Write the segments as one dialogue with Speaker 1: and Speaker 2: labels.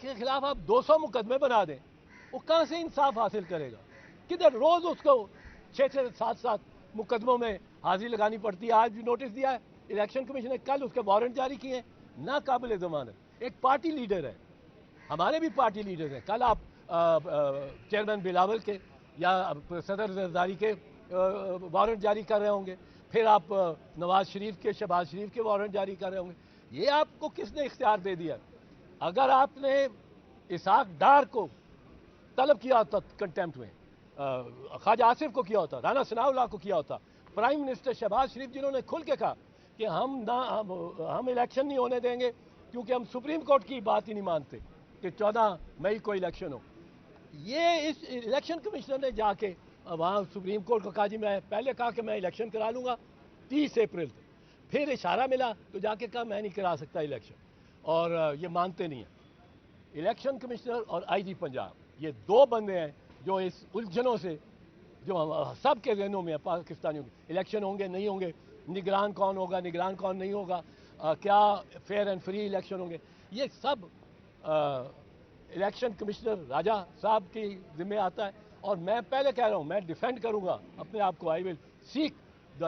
Speaker 1: کے خلاف آپ 200 مقدمے بنا دیں، وہ کہاں سے انصاف حاصل کرے گا؟ کدھر روز اس کو 6-7 مقدموں میں حاضری لگانی پڑتی ہے. آج بھی نوٹس دیا ہے الیکشن کمیشن نے، کل اس کے وارنٹ جاری کیے ہیں. ناقابل ضمانت ایک پارٹی لیڈر ہے، ہمارے بھی پارٹی لیڈرز ہیں. کل آپ چیئرمین بلاول کے یا صدر زرداری کے وارنٹ جاری کر رہے ہوں گے، پھر آپ نواز شریف کے، شہباز شریف کے وارنٹ جاری کر رہے ہوں گے. یہ آپ کو کس نے اختیار دے دیا؟ اگر آپ نے اسحاق ڈار کو طلب کیا ہوتا کنٹیمپٹ میں، خواجہ آصف کو کیا ہوتا، رانا ثناء اللہ کو کیا ہوتا، پرائم منسٹر شہباز شریف جنہوں نے کھل کے کہا کہ ہم الیکشن نہیں ہونے دیں گے کیونکہ ہم سپریم کورٹ کی بات ہی نہیں مانتے کہ 14 مئی کو الیکشن ہو. یہ اس الیکشن کمشنر نے جا کے وہاں سپریم کورٹ کو کہا، جی میں پہلے کہا کہ میں الیکشن کرا لوں گا 30 اپریل تک، پھر اشارہ ملا تو جا کے کہا میں نہیں کرا سکتا الیکشن، اور یہ مانتے نہیں ہیں. الیکشن کمشنر اور آئی جی پنجاب یہ دو بندے ہیں جو اس الجھنوں سے، جو سب کے ذہنوں میں پاکستانیوں کے، الیکشن ہوں گے نہیں ہوں گے، نگران کون ہوگا، نگران کون نہیں ہوگا، کیا فیئر اینڈ فری الیکشن ہوں گے، یہ سب الیکشن کمشنر راجہ صاحب کی ذمہ آتا ہے. اور میں پہلے کہہ رہا ہوں میں ڈیفینڈ کروں گا اپنے آپ کو، آئی ول سیک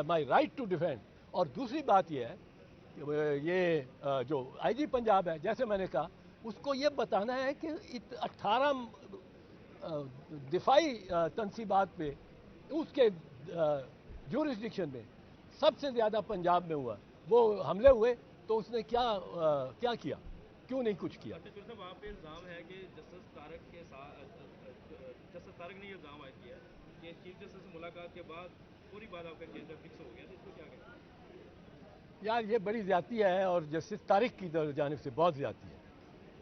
Speaker 1: مائی رائٹ ٹو ڈیفینڈ. اور دوسری بات یہ ہے کہ یہ جو آئی جی پنجاب ہے، جیسے میں نے کہا، اس کو یہ بتانا ہے کہ 18 دفاعی تنصیبات پہ اس کے جورسڈکشن میں سب سے زیادہ پنجاب میں ہوا، وہ حملے ہوئے، تو اس نے کیا کیا؟ کیوں نہیں کچھ کیا؟
Speaker 2: ڈاکٹر صاحب آپ پہ الزام ہے کہ جسٹس طارق کے ساتھ، جسٹس طارق نے یہ الزام عائد کیا ہے کہ چیف جسٹس سے ملاقات کے بعد پوری بات آپ کا کیس فکس ہو گیا، تو اس کو کیا کہیں گے؟
Speaker 1: یار یہ بڑی زیادتی ہے، اور جسٹس طارق کی جانب سے بہت زیادتی ہے،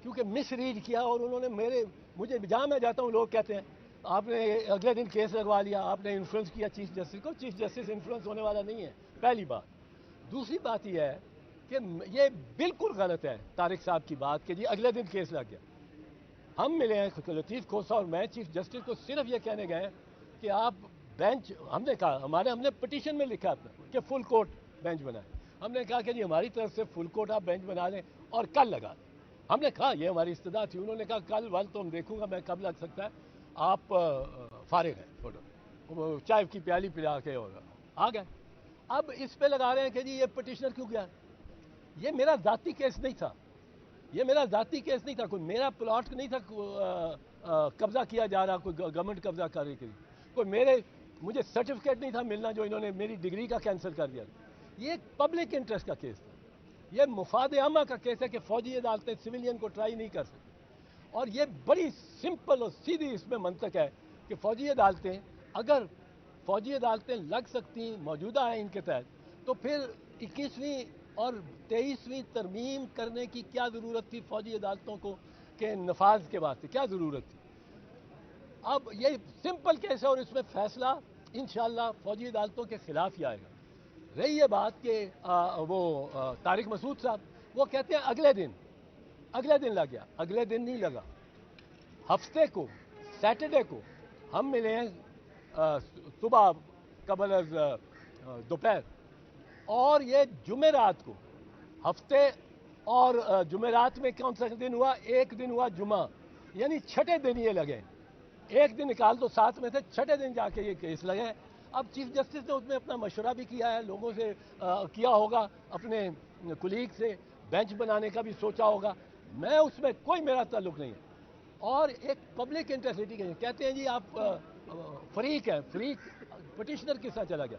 Speaker 1: کیونکہ مس ریڈ کیا. اور انہوں نے مجھے جہاں میں جاتا ہوں لوگ کہتے ہیں آپ نے اگلے دن کیس لگوا لیا، آپ نے انفلوئنس کیا چیف جسٹس کو. چیف جسٹس انفلوئنس ہونے والا نہیں ہے، پہلی بات. دوسری بات یہ ہے کہ یہ بالکل غلط ہے طارق صاحب کی بات کہ جی اگلے دن کیس لگ گیا. ہم ملے ہیں لطیف کھوسہ اور میں چیف جسٹس کو صرف یہ کہنے گئے کہ آپ بینچ، ہم نے کہا ہم نے پٹیشن میں لکھا اپنا کہ فل کورٹ بینچ بنائیں. ہم نے کہا کہ جی ہماری طرف سے فل کورٹ آپ بینچ بنا لیں اور کل لگا دیں. ہم نے کہا یہ ہماری استدعا تھی. انہوں نے کہا کل تو ہم دیکھوں گا میں کب لگ سکتا ہے، آپ فارغ ہیں، فوٹو چائے کی پیالی پلا کے اور آ گئے. اب اس پہ لگا رہے ہیں کہ جی یہ پٹیشنر کیوں گیا. یہ میرا ذاتی کیس نہیں تھا، کوئی میرا پلاٹ نہیں تھا قبضہ کیا جا رہا، کوئی گورنمنٹ قبضہ کر رہی تھی، کوئی مجھے سرٹیفکیٹ نہیں تھا ملنا جو انہوں نے میری ڈگری کا کینسل کر دیا. یہ ایک پبلک انٹرسٹ کا کیس تھا، یہ مفاد عامہ کا کیس ہے کہ فوجی عدالتیں سویلین کو ٹرائی نہیں کر سکتی. اور یہ بڑی سمپل اور سیدھی اس میں منطق ہے کہ اگر فوجی عدالتیں لگ سکتی موجودہ ہیں ان کے تحت، تو پھر 21ویں اور 23ویں ترمیم کرنے کی کیا ضرورت تھی فوجی عدالتوں کو کہ نفاذ کے واسطے کیا ضرورت تھی؟ اب یہ سمپل کیس ہے اور اس میں فیصلہ انشاءاللہ فوجی عدالتوں کے خلاف ہی آئے گا. رہی یہ بات کہ وہ طارق مسعود صاحب وہ کہتے ہیں اگلے دن لگ گیا. اگلے دن نہیں لگا، ہفتے کو سیٹرڈے کو ہم ملے ہیں صبح قبل از دوپہر، اور یہ جمعرات کو ہفتے اور جمعرات میں کون سا دن ہوا؟ ایک دن ہوا جمعہ، یعنی چھٹے دن یہ لگے. ایک دن نکال دو ساتھ میں سے، چھٹے دن جا کے یہ کیس لگے. اب چیف جسٹس نے اس میں اپنا مشورہ بھی کیا ہے، لوگوں سے کیا ہوگا، اپنے کولیگ سے بینچ بنانے کا بھی سوچا ہوگا. میں اس میں کوئی میرا تعلق نہیں ہے. اور ایک پبلک انٹرسٹی کہتے ہیں جی آپ فریق ہیں، فریق پٹیشنر کے ساتھ چلا گیا.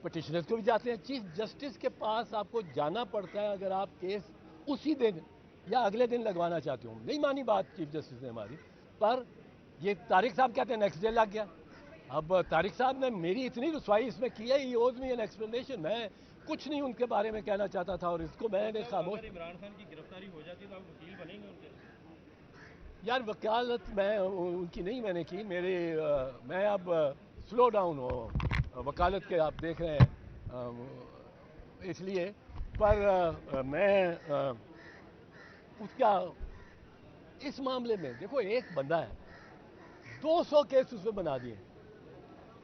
Speaker 1: پٹیشنر کو بھی جاتے ہیں، چیف جسٹس کے پاس آپ کو جانا پڑتا ہے اگر آپ کیس اسی دن یا اگلے دن لگوانا چاہتے ہوں. نہیں مانی بات چیف جسٹس نے ہماری، پر یہ طارق صاحب کہتے ہیں نیکسٹ ڈے لگ گیا. اب طارق صاحب نے میری اتنی رسوائی اس میں کی ہے، ہی اوز می این ایکسپلینیشن. میں کچھ نہیں ان کے بارے میں کہنا چاہتا تھا اور اس کو میں نے خاموش.
Speaker 2: اگر عمران خان کی گرفتاری ہو جاتی ہے تو آپ وکیل بنیں گے ان کے؟
Speaker 1: یار وکالت میں ان کی نہیں میں نے کی، میں اب سلو ڈاؤن ہو وکالت کے، آپ دیکھ رہے ہیں اس لیے. پر میں اس کا اس معاملے میں دیکھو، ایک بندہ ہے 200 کیس اس میں بنا دیے.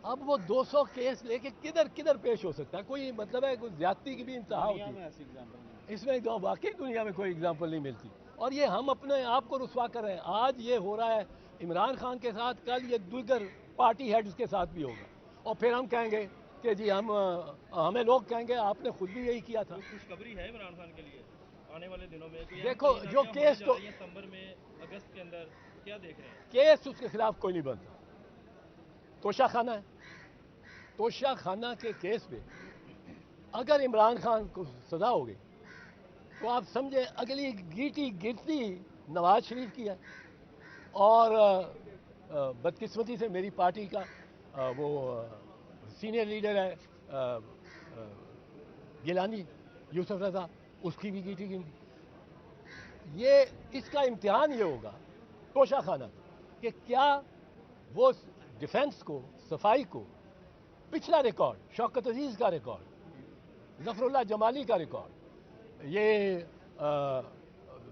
Speaker 1: اب وہ 200 کیس لے کے کدھر پیش ہو سکتا ہے؟ کوئی مطلب ہے کوئی زیادتی کی بھی انتہا ہوتی ہے
Speaker 2: ایسی ایگزامپل نہیں
Speaker 1: اس میں. واقعی دنیا میں کوئی اگزامپل نہیں ملتی. اور یہ ہم اپنے آپ کو رسوا کر رہے ہیں. آج یہ ہو رہا ہے عمران خان کے ساتھ, کل یہ دیگر پارٹی ہیڈز کے ساتھ بھی ہوگا, اور پھر ہم کہیں گے کہ جی ہمیں لوگ کہیں گے آپ نے خود بھی یہی کیا تھا.
Speaker 2: خوشخبری ہے عمران خان کے لیے آنے والے دنوں میں؟
Speaker 1: دیکھو جو کیس تو
Speaker 2: ستمبر میں اگست کے اندر کیا دیکھ رہے ہیں؟
Speaker 1: کیس اس کے خلاف کوئی نہیں بنتا. توشہ خانہ ہے. توشہ خانہ کے کیس میں اگر عمران خان کو سزا ہو گئی تو آپ سمجھیں اگلی گیٹی گرتی نواز شریف کی ہے. اور بدقسمتی سے میری پارٹی کا وہ سینئر لیڈر ہے گیلانی یوسف رضا, اس کی بھی گیٹی گرتی. یہ اس کا امتحان یہ ہوگا توشہ خانہ کہ کیا وہ ڈیفنس کو, صفائی کو, پچھلا ریکارڈ, شوکت عزیز کا ریکارڈ, ظفر اللہ جمالی کا ریکارڈ, یہ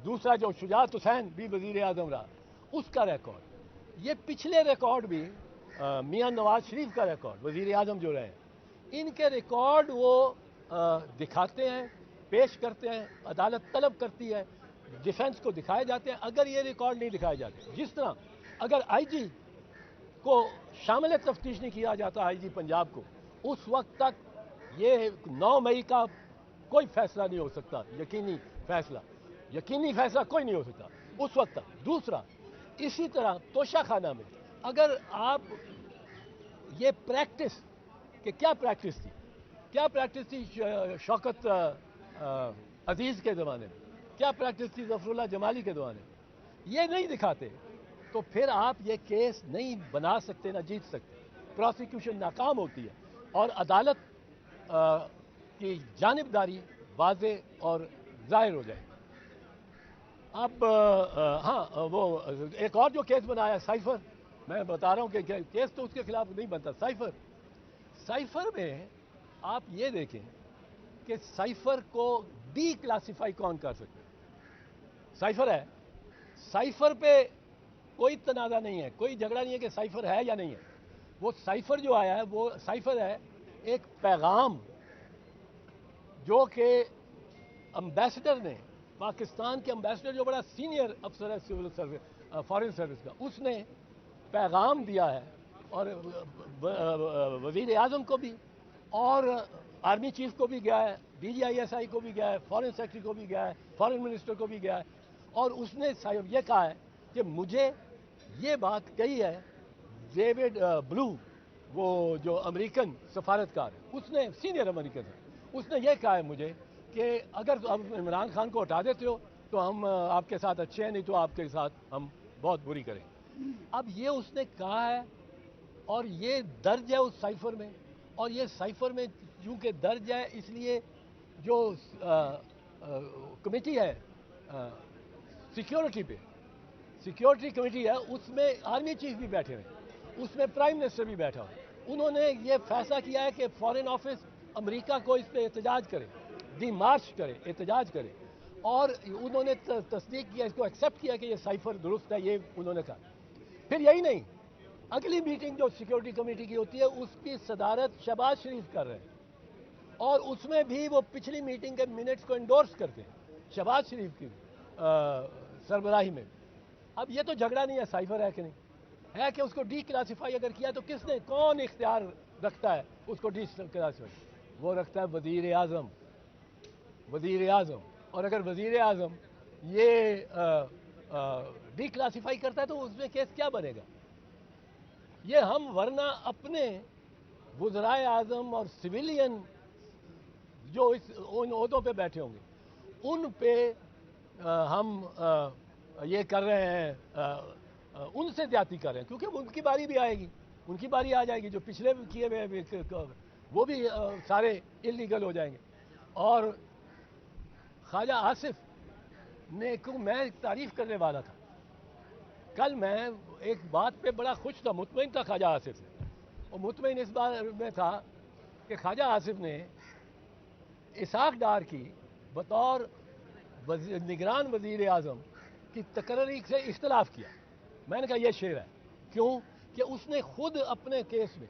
Speaker 1: دوسرا جو شجاعت حسین بھی وزیر اعظم رہا اس کا ریکارڈ, یہ پچھلے ریکارڈ بھی میاں نواز شریف کا ریکارڈ وزیر اعظم جو رہے, ان کے ریکارڈ وہ دکھاتے ہیں, پیش کرتے ہیں, عدالت طلب کرتی ہے, ڈیفنس کو دکھائے جاتے ہیں. اگر یہ ریکارڈ نہیں دکھائے جاتے, جس طرح اگر آئی جی کو شامل تفتیش نہیں کیا جاتا, آئی جی پنجاب کو, اس وقت تک یہ 9 مئی کا کوئی فیصلہ نہیں ہو سکتا. یقینی فیصلہ کوئی نہیں ہو سکتا اس وقت تک. دوسرا, اسی طرح توشہ خانہ میں اگر آپ یہ پریکٹس, کہ کیا پریکٹس تھی شوکت عزیز کے زمانے میں, کیا پریکٹس تھی ظفر اللہ جمالی کے زمانے میں, یہ نہیں دکھاتے تو پھر آپ یہ کیس نہیں بنا سکتے, نہ جیت سکتے. پروسیکیوشن ناکام ہوتی ہے اور عدالت کی جانبداری واضح اور ظاہر ہو جائے. اب ہاں, وہ ایک اور جو کیس بنایا سائفر, میں بتا رہا ہوں کہ کیس تو اس کے خلاف نہیں بنتا. سائفر میں آپ یہ دیکھیں کہ سائفر کو ڈی کلاسیفائی کون کر سکتے. سائفر ہے, سائفر پہ کوئی تنازع نہیں ہے, کوئی جھگڑا نہیں ہے کہ سائفر ہے یا نہیں ہے. وہ سائفر جو آیا ہے وہ سائفر ہے ایک پیغام جو کہ امبیسڈر نے, پاکستان کے امبیسڈر جو بڑا سینئر افسر ہے سول سروس فارن سروس کا, اس نے پیغام دیا ہے, اور وزیر اعظم کو بھی اور آرمی چیف کو بھی گیا ہے, D G I S I کو بھی گیا ہے, فارن سیکرٹری کو بھی گیا ہے, فارن منسٹر کو بھی گیا ہے, اور اس نے یہ کہا ہے کہ مجھے یہ بات کہی ہے ڈیوڈ بلو, وہ جو امریکن سفارتکار ہے, اس نے سینئر امریکن ہے, اس نے یہ کہا ہے مجھے کہ اگر آپ عمران خان کو ہٹا دیتے ہو تو ہم آپ کے ساتھ اچھے ہیں, نہیں تو آپ کے ساتھ ہم بہت بری کریں. اب یہ اس نے کہا ہے اور یہ درج ہے اس سائفر میں, اور یہ سائفر میں چونکہ درج ہے اس لیے جو کمیٹی ہے سیکیورٹی کمیٹی ہے, اس میں آرمی چیف بھی بیٹھے ہوئے, اس میں پرائم منسٹر بھی بیٹھا ہوا. انہوں نے یہ فیصلہ کیا ہے کہ فارن آفس امریکہ کو اس پہ احتجاج کرے, ڈی مارچ کرے, احتجاج کرے, اور انہوں نے تصدیق کیا, اس کو ایکسیپٹ کیا کہ یہ سائفر درست ہے, یہ انہوں نے کہا. پھر یہی نہیں, اگلی میٹنگ جو سیکیورٹی کمیٹی کی ہوتی ہے اس کی صدارت شہباز شریف کر رہے ہیں, اور اس میں بھی وہ پچھلی میٹنگ کے منٹس کو انڈورس کرتے ہیں شہباز شریف کی سربراہی میں. اب یہ تو جھگڑا نہیں ہے سائفر ہے کہ نہیں ہے, کہ اس کو ڈی کلاسیفائی اگر کیا تو کس نے, کون اختیار رکھتا ہے اس کو ڈی کلاسیفائی؟ وہ رکھتا ہے وزیر اعظم. اور اگر وزیر اعظم یہ ڈی کلاسیفائی کرتا ہے تو اس میں کیس کیا بنے گا؟ یہ ہم ورنہ اپنے وزرائے اعظم اور سویلین جو ان عہدوں پہ بیٹھے ہوں گے ان پہ ہم یہ کر رہے ہیں, ان سے زیادتی کر رہے ہیں, کیونکہ ان کی باری بھی آئے گی, ان کی باری آ جائے گی, جو پچھلے کیے ہوئے وہ بھی سارے انلیگل ہو جائیں گے. اور خواجہ آصف نے کو میں تعریف کرنے والا تھا, کل میں ایک بات پہ بڑا خوش تھا, مطمئن تھا خواجہ آصف سے, اور مطمئن اس بات میں تھا کہ خواجہ آصف نے اسحاق ڈار کی بطور نگران وزیر اعظم کی تقرری سے اختلاف کیا. میں نے کہا یہ شعر ہے, کیوں کہ اس نے خود اپنے کیس میں,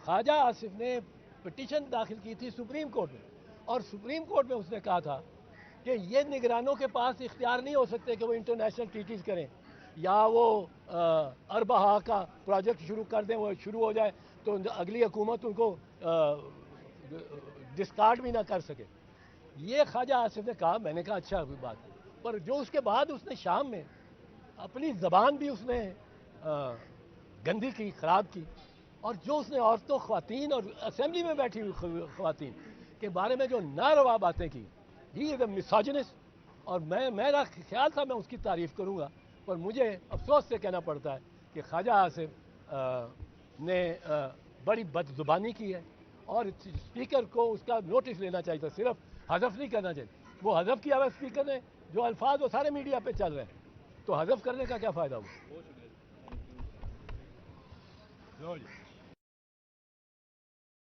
Speaker 1: خواجہ آصف نے پٹیشن داخل کی تھی سپریم کورٹ میں, اور سپریم کورٹ میں اس نے کہا تھا کہ یہ نگرانوں کے پاس اختیار نہیں ہو سکتے کہ وہ انٹرنیشنل ٹریٹیز کریں یا وہ اربہا کا پروجیکٹ شروع کر دیں، وہ شروع ہو جائے تو اگلی حکومت ان کو ڈسکارڈ بھی نہ کر سکے. یہ خواجہ آصف نے کہا. میں نے کہا اچھا بات ہے. پر جو اس کے بعد اس نے شام میں اپنی زبان بھی اس نے گندی کی، خراب کی، اور جو اس نے عورتوں، خواتین اور اسمبلی میں بیٹھی ہوئی خواتین کے بارے میں جو ناروا باتیں کی، ہی از اے مسوجنسٹ. اور میرا خیال تھا میں اس کی تعریف کروں گا، پر مجھے افسوس سے کہنا پڑتا ہے کہ خواجہ آصف نے بڑی بد زبانی کی ہے، اور اسپیکر کو اس کا نوٹس لینا چاہیے تھا، صرف حذف نہیں کرنا چاہیے. وہ حذف کیا ہوا اسپیکر نے، جو الفاظ وہ سارے میڈیا پہ چل رہے ہیں، تو حذف کرنے کا کیا فائدہ ہوا؟
Speaker 2: بہت شکریہ.
Speaker 1: جو